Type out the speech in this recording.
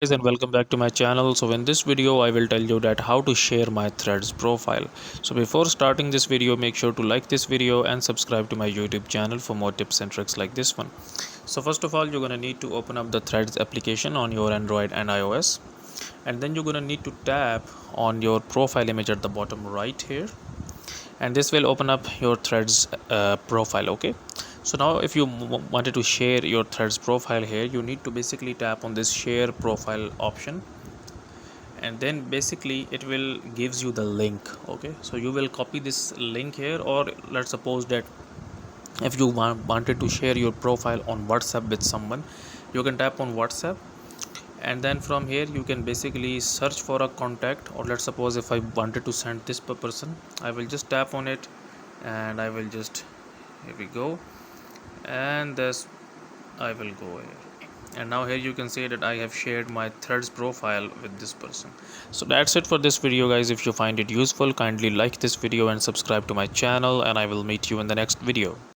Guys, and welcome back to my channel. So in this video I will tell you that how to share my threads profile. So before starting this video, make sure to like this video and subscribe to my YouTube channel for more tips and tricks like this one. So first of all, you're gonna need to open up the threads application on your Android and iOS, and then you're gonna need to tap on your profile image at the bottom right here, and this will open up your threads profile. Okay, so now if you wanted to share your threads profile here, you need to basically tap on this share profile option, and then basically it will gives you the link. Okay, so you will copy this link here, or let's suppose that if you wanted to share your profile on WhatsApp with someone, you can tap on WhatsApp, and then from here you can basically search for a contact. Or let's suppose if I wanted to send this per person, I will just tap on it, and I will just, here we go, and this I will go here, and now here you can see that I have shared my threads profile with this person. So that's it for this video, guys. If you find it useful, kindly like this video and subscribe to my channel, and I will meet you in the next video.